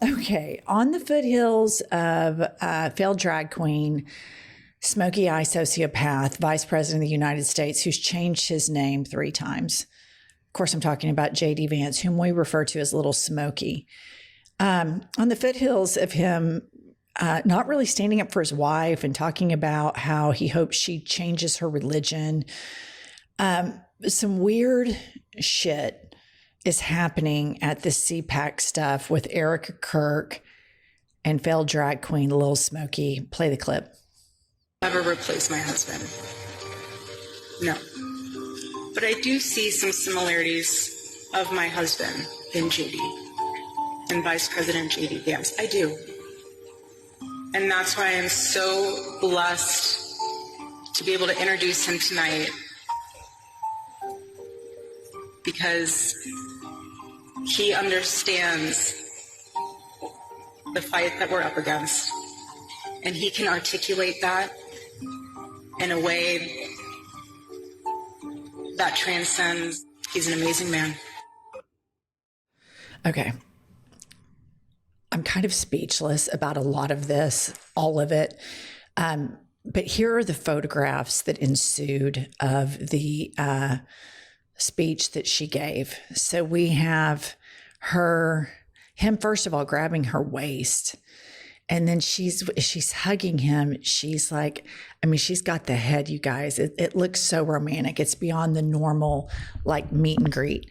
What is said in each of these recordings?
Okay, on the foothills of failed drag queen, smoky eye sociopath, vice president of the United States, who's changed his name 3 times. Of course, I'm talking about J.D. Vance, whom we refer to as Little Smokey. On the foothills of him not really standing up for his wife and talking about how he hopes she changes her religion, some weird shit is happening at the CPAC stuff with Erika Kirk and failed drag queen Lil Smokey. Play the clip. Never replace my husband. No. But I do see some similarities of my husband in JD and Vice President JD Vance. I do. And that's why I'm so blessed to be able to introduce him tonight, because he understands the fight that we're up against, and he can articulate that in a way that transcends. He's an amazing man. Okay. I'm kind of speechless about a lot of this, all of it. But here are the photographs that ensued of the speech that she gave. So we have him first of all grabbing her waist, and then she's hugging him. She's like, I mean, she's got the head, you guys. It looks so romantic. It's beyond the normal like meet and greet.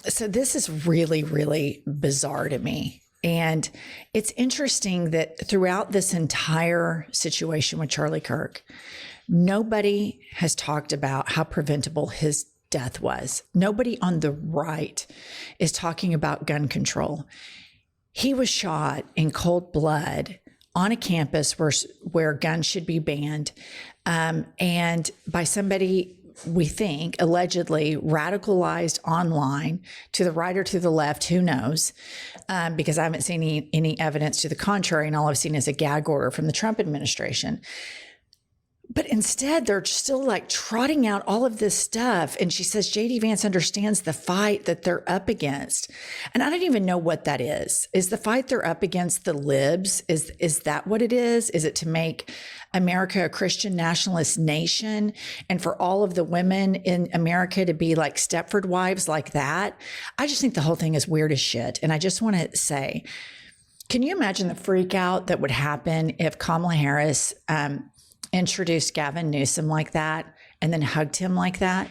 So this is really, really bizarre to me. And it's interesting that throughout this entire situation with Charlie Kirk, nobody has talked about how preventable his death was. Nobody on the right is talking about gun control. He was shot in cold blood on a campus where guns should be banned, and by somebody, we think, allegedly radicalized online, to the right or to the left, who knows, because I haven't seen any evidence to the contrary, and all I've seen is a gag order from the Trump administration. But instead, they're still like trotting out all of this stuff. And she says, J.D. Vance understands the fight that they're up against. And I don't even know what that is. Is the fight they're up against the libs? Is that what it is? Is it to make America a Christian nationalist nation and for all of the women in America to be like Stepford wives like that? I just think the whole thing is weird as shit. And I just want to say, can you imagine the freak out that would happen if Kamala Harris introduced Gavin Newsom like that and then hugged him like that?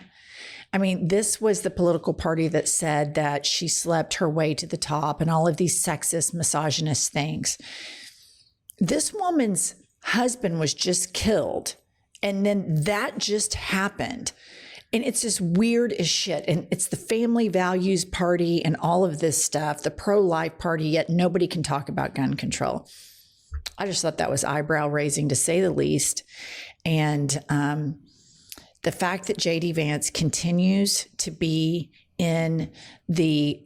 I mean, this was the political party that said that she slept her way to the top and all of these sexist, misogynist things. This woman's husband was just killed, and then that just happened. And it's just weird as shit. And it's the family values party and all of this stuff, the pro-life party, yet nobody can talk about gun control. I just thought that was eyebrow raising, to say the least. And the fact that J.D. Vance continues to be in the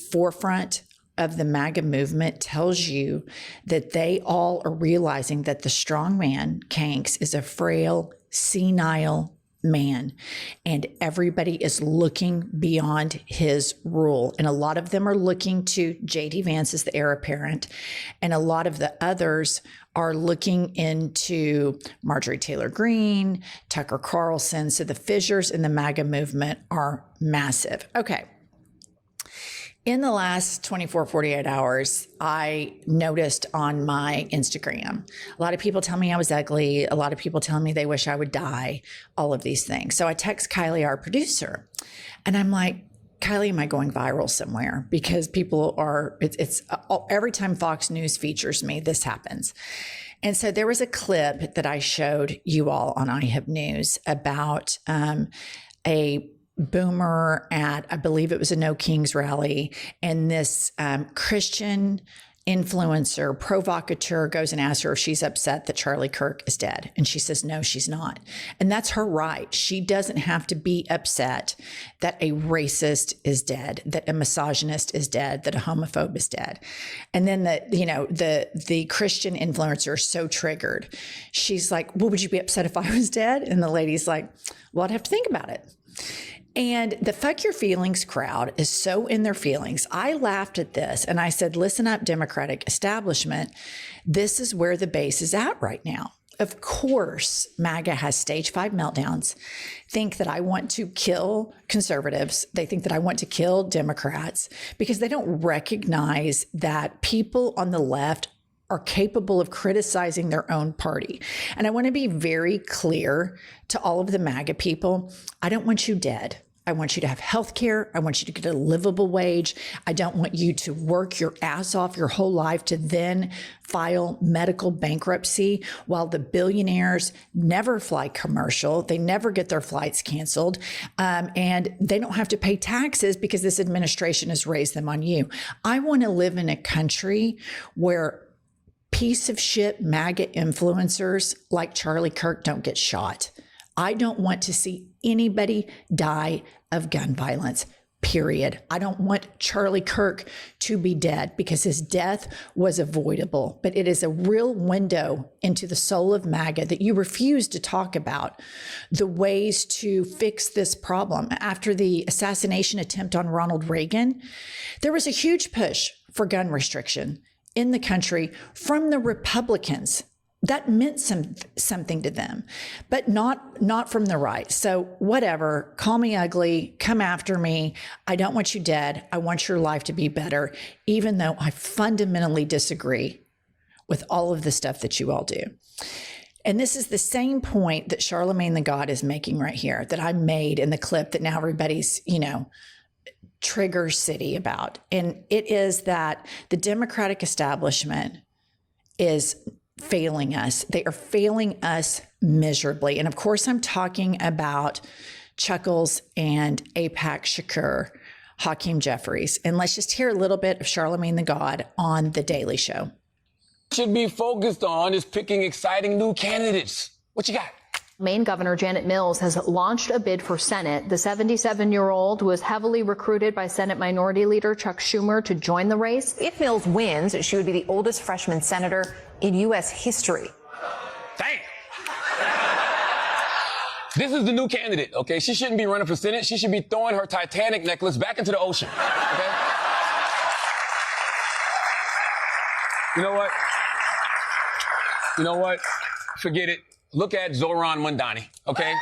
forefront of the MAGA movement tells you that they all are realizing that the strong man, Kanks, is a frail, senile man, and everybody is looking beyond his rule. And a lot of them are looking to J.D. Vance as the heir apparent, and a lot of the others are looking into Marjorie Taylor Greene, Tucker Carlson. So the fissures in the MAGA movement are massive. Okay. In the last 24, 48 hours, I noticed on my Instagram, a lot of people tell me I was ugly. A lot of people tell me they wish I would die, all of these things. So I text Kylie, our producer, and I'm like, Kylie, am I going viral somewhere? Because people are, it's every time Fox News features me, this happens. And so there was a clip that I showed you all on IHIP News about a boomer at, I believe it was a No Kings rally, and this Christian influencer, provocateur, goes and asks her if she's upset that Charlie Kirk is dead. And she says, no, she's not. And that's her right. She doesn't have to be upset that a racist is dead, that a misogynist is dead, that a homophobe is dead. And then the Christian influencer is so triggered. She's like, well, would you be upset if I was dead? And the lady's like, well, I'd have to think about it. And the fuck your feelings crowd is so in their feelings. I laughed at this and I said, listen up, Democratic establishment. This is where the base is at right now. Of course, MAGA has stage 5 meltdowns, think that I want to kill conservatives. They think that I want to kill Democrats because they don't recognize that people on the left are capable of criticizing their own party. And I want to be very clear to all of the MAGA people. I don't want you dead. I want you to have health care. I want you to get a livable wage. I don't want you to work your ass off your whole life to then file medical bankruptcy while the billionaires never fly commercial. They never get their flights canceled. And they don't have to pay taxes because this administration has raised them on you. I want to live in a country where piece of shit MAGA influencers like Charlie Kirk don't get shot. I don't want to see anybody die of gun violence, period. I don't want Charlie Kirk to be dead because his death was avoidable. But it is a real window into the soul of MAGA that you refuse to talk about the ways to fix this problem. After the assassination attempt on Ronald Reagan, there was a huge push for gun restriction in the country from the Republicans. That meant something to them, but not from the right. So whatever, call me ugly, come after me. I don't want you dead. I want your life to be better, even though I fundamentally disagree with all of the stuff that you all do. And this is the same point that Charlemagne the God is making right here, that I made in the clip that now everybody's, trigger city about. And it is that the Democratic establishment is failing us. They are failing us miserably. And of course, I'm talking about Chuckles and Apac Shakur, Hakeem Jeffries. And let's just hear a little bit of Charlemagne the God on The Daily Show. Should be focused on is picking exciting new candidates. What you got? Maine Governor Janet Mills has launched a bid for Senate. The 77-year-old was heavily recruited by Senate Minority Leader Chuck Schumer to join the race. If Mills wins, she would be the oldest freshman senator in U.S. history. Damn. This is the new candidate, okay? She shouldn't be running for Senate. She should be throwing her Titanic necklace back into the ocean, okay? You know what? Forget it. Look at Zoran Mondani, okay?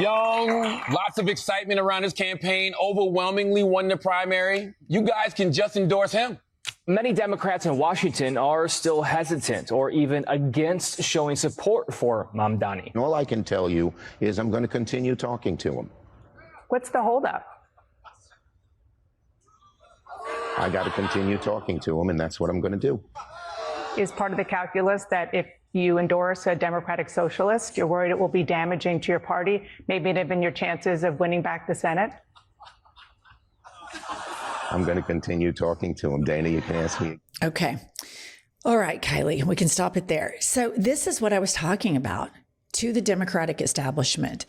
Young, lots of excitement around his campaign, overwhelmingly won the primary. You guys can just endorse him. Many Democrats in Washington are still hesitant or even against showing support for Mamdani. All I can tell you is I'm going to continue talking to him. What's the holdup? I got to continue talking to him, and that's what I'm going to do. Is part of the calculus that if you endorse a Democratic socialist, you're worried it will be damaging to your party, maybe even your chances of winning back the Senate? I'm going to continue talking to him. Dana, you can ask me. Okay. All right, Kylie, we can stop it there. So this is what I was talking about to the Democratic establishment,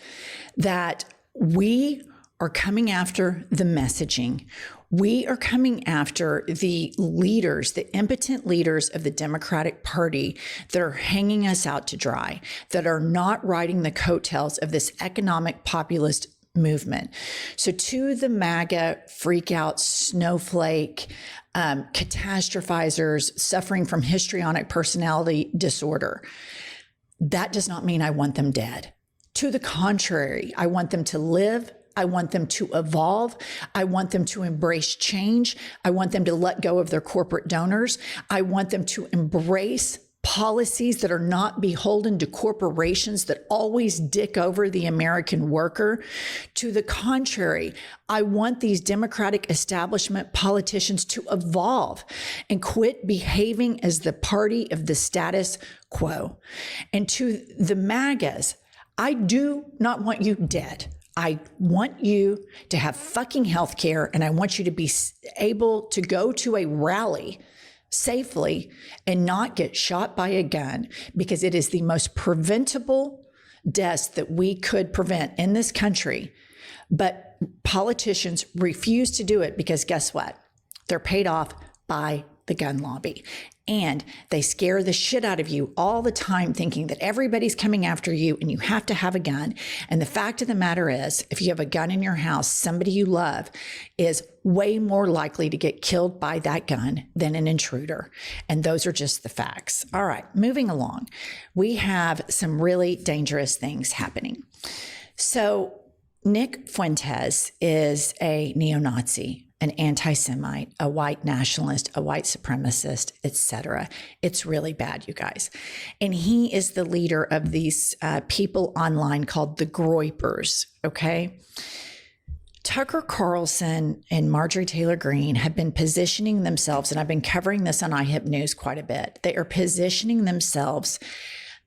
that we are coming after the messaging. We are coming after the leaders, the impotent leaders of the Democratic Party that are hanging us out to dry, that are not riding the coattails of this economic populist movement. So to the MAGA freak out snowflake, catastrophizers suffering from histrionic personality disorder, that does not mean I want them dead. To the contrary, I want them to live. I want them to evolve. I want them to embrace change. I want them to let go of their corporate donors. I want them to embrace policies that are not beholden to corporations that always dick over the American worker. To the contrary, I want these Democratic establishment politicians to evolve and quit behaving as the party of the status quo. And to the MAGAs, I do not want you dead. I want you to have fucking health care, and I want you to be able to go to a rally safely and not get shot by a gun, because it is the most preventable deaths that we could prevent in this country. But politicians refuse to do it because guess what? They're paid off by the gun lobby. And they scare the shit out of you all the time, thinking that everybody's coming after you and you have to have a gun. And the fact of the matter is, if you have a gun in your house, somebody you love is way more likely to get killed by that gun than an intruder. And those are just the facts. All right, moving along. We have some really dangerous things happening. So Nick Fuentes is a neo-Nazi, an anti-Semite, a white nationalist, a white supremacist, etc. It's really bad, you guys. And he is the leader of these people online called the Groypers, okay? Tucker Carlson and Marjorie Taylor Greene have been positioning themselves, and I've been covering this on IHIP News quite a bit. They are positioning themselves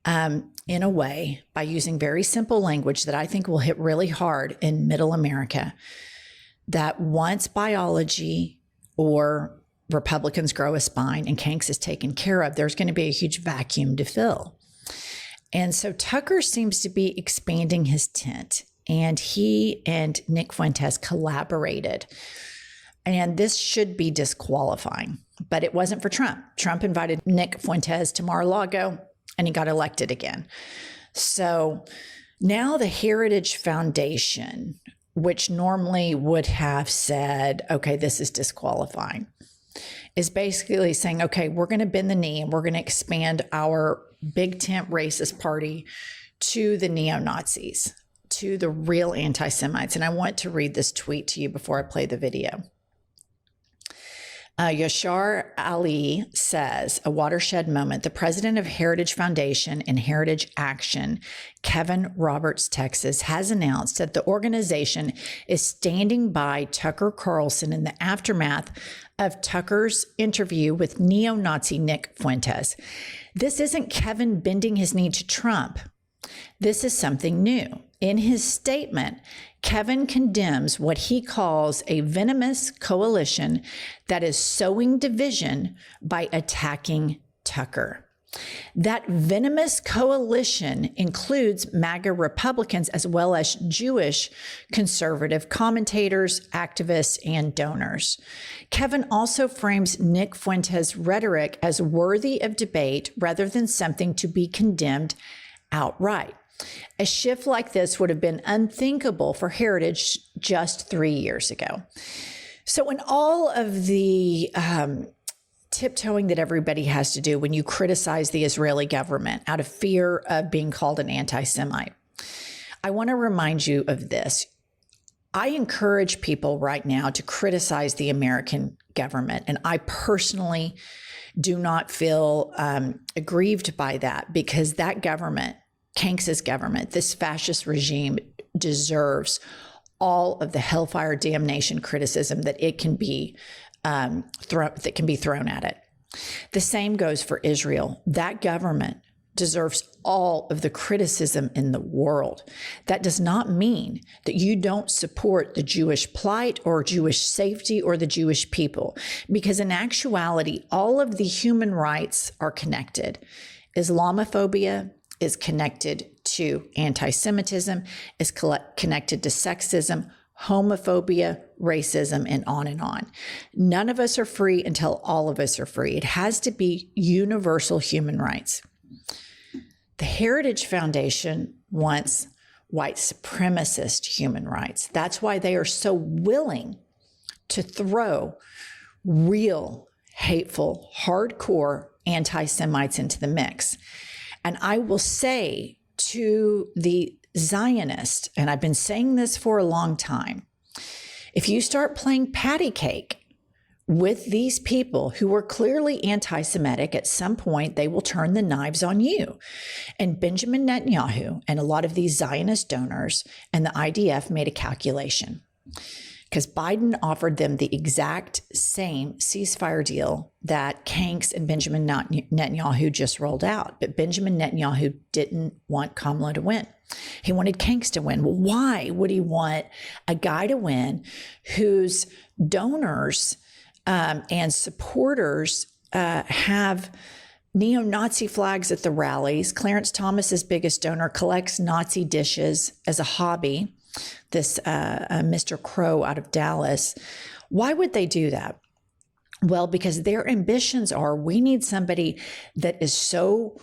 in a way by using very simple language that I think will hit really hard in middle America, that once biology or Republicans grow a spine and Kanks is taken care of, there's going to be a huge vacuum to fill. And so Tucker seems to be expanding his tent, and he and Nick Fuentes collaborated. And this should be disqualifying, but it wasn't for Trump. Trump invited Nick Fuentes to Mar-a-Lago, and he got elected again. So now the Heritage Foundation, which normally would have said, okay, this is disqualifying, is basically saying, okay, we're going to bend the knee and we're going to expand our big tent racist party to the neo-Nazis, to the real anti-Semites. And I want to read this tweet to you before I play the video. Yashar Ali says, a watershed moment. The president of Heritage Foundation and Heritage Action, Kevin Roberts, Texas, has announced that the organization is standing by Tucker Carlson in the aftermath of Tucker's interview with neo-Nazi Nick Fuentes. This isn't Kevin bending his knee to Trump. This is something new. In his statement, Kevin condemns what he calls a venomous coalition that is sowing division by attacking Tucker. That venomous coalition includes MAGA Republicans as well as Jewish conservative commentators, activists, and donors. Kevin also frames Nick Fuentes' rhetoric as worthy of debate rather than something to be condemned outright. A shift like this would have been unthinkable for Heritage just 3 years ago. So in all of the tiptoeing that everybody has to do when you criticize the Israeli government out of fear of being called an anti-Semite, I want to remind you of this. I encourage people right now to criticize the American government, and I personally do not feel aggrieved by that, because that government, Kanks' government, this fascist regime, deserves all of the hellfire damnation criticism that it can be thrown at it. The same goes for Israel. That government deserves all of the criticism in the world. That does not mean that you don't support the Jewish plight or Jewish safety or the Jewish people, because in actuality, all of the human rights are connected. Islamophobia is connected to anti-Semitism, is connected to sexism, homophobia, racism, and on and on. None of us are free until all of us are free. It has to be universal human rights. The Heritage Foundation wants white supremacist human rights. That's why they are so willing to throw real, hateful, hardcore anti-Semites into the mix. And I will say to the Zionist, and I've been saying this for a long time, if you start playing patty cake with these people who are clearly anti-Semitic, at some point they will turn the knives on you. And Benjamin Netanyahu and a lot of these Zionist donors and the IDF made a calculation, because Biden offered them the exact same ceasefire deal that Kanks and Benjamin Netanyahu just rolled out. But Benjamin Netanyahu didn't want Kamala to win. He wanted Kanks to win. Well, why would he want a guy to win whose donors and supporters have neo-Nazi flags at the rallies? Clarence Thomas's biggest donor collects Nazi dishes as a hobby. This Mr. Crow out of Dallas. Why would they do that? Well, because their ambitions are, we need somebody that is so,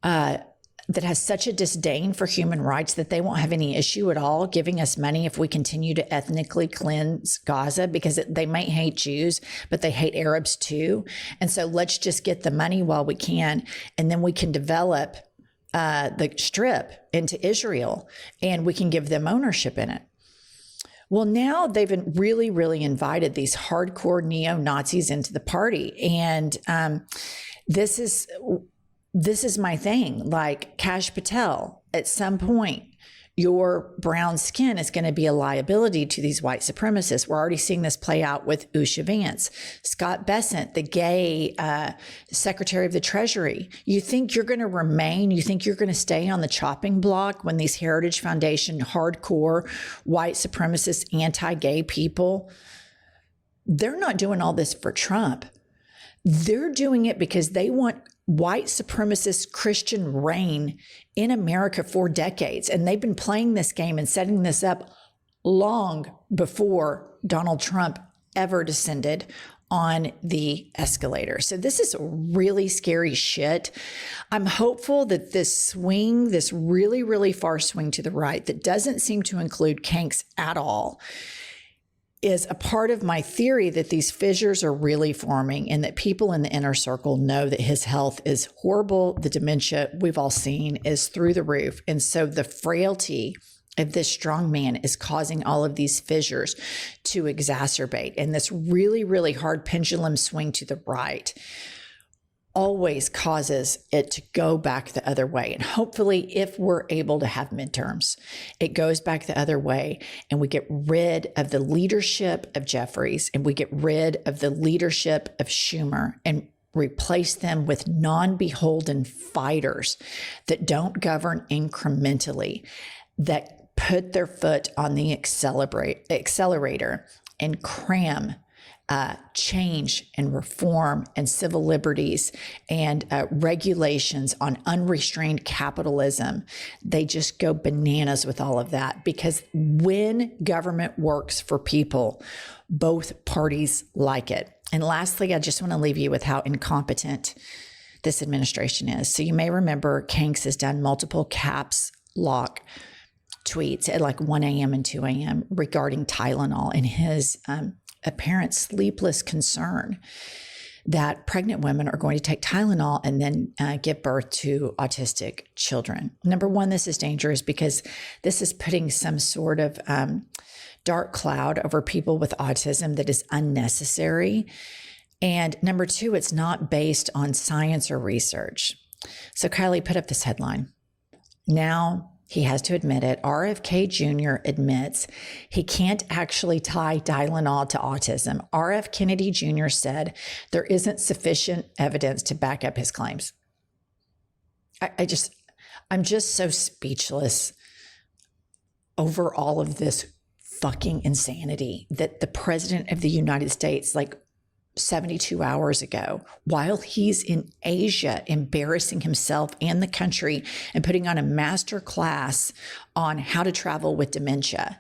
that has such a disdain for human rights that they won't have any issue at all giving us money if we continue to ethnically cleanse Gaza, because they might hate Jews, but they hate Arabs too. And so let's just get the money while we can, and then we can develop the Strip into Israel, and we can give them ownership in it. Well, now they've really, really invited these hardcore neo-Nazis into the party. And this is my thing. Like Kash Patel, at some point, your brown skin is going to be a liability to these white supremacists. We're already seeing this play out with Usha Vance. Scott Bessent, the gay Secretary of the Treasury. You think you're going to remain, you think you're going to stay on the chopping block when these Heritage Foundation, hardcore, white supremacist, anti-gay people, they're not doing all this for Trump. They're doing it because they want white supremacist Christian reign in America for decades. And they've been playing this game and setting this up long before Donald Trump ever descended on the escalator. So this is really scary shit. I'm hopeful that this swing, this really, really far swing to the right that doesn't seem to include Kanks at all, is a part of my theory that these fissures are really forming and that people in the inner circle know that his health is horrible. The dementia we've all seen is through the roof. And so the frailty of this strong man is causing all of these fissures to exacerbate. And this really, really hard pendulum swing to the right always causes it to go back the other way. And hopefully, if we're able to have midterms, it goes back the other way and we get rid of the leadership of Jeffries and we get rid of the leadership of Schumer and replace them with non-beholden fighters that don't govern incrementally, that put their foot on the accelerator and cram change and reform and civil liberties and regulations on unrestrained capitalism. They just go bananas with all of that, because when government works for people, both parties like it. And lastly, I just want to leave you with how incompetent this administration is. So you may remember Kanks has done multiple caps lock tweets at like 1 a.m. and 2 a.m. regarding Tylenol and his apparent sleepless concern that pregnant women are going to take Tylenol and then give birth to autistic children. Number one, this is dangerous because this is putting some sort of dark cloud over people with autism that is unnecessary. And number two, it's not based on science or research. So Kylie put up this headline. Now, he has to admit it. RFK Jr. admits he can't actually tie Tylenol to autism. RF Kennedy Jr. said there isn't sufficient evidence to back up his claims. I'm just so speechless over all of this fucking insanity that the president of the United States, like 72 hours ago, while he's in Asia, embarrassing himself and the country and putting on a master class on how to travel with dementia.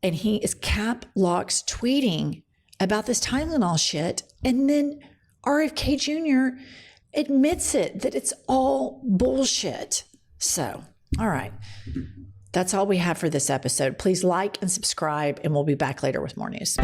And he is cap locks tweeting about this Tylenol shit. And then RFK Jr. admits it, that it's all bullshit. So, all right. That's all we have for this episode. Please like and subscribe, and we'll be back later with more news.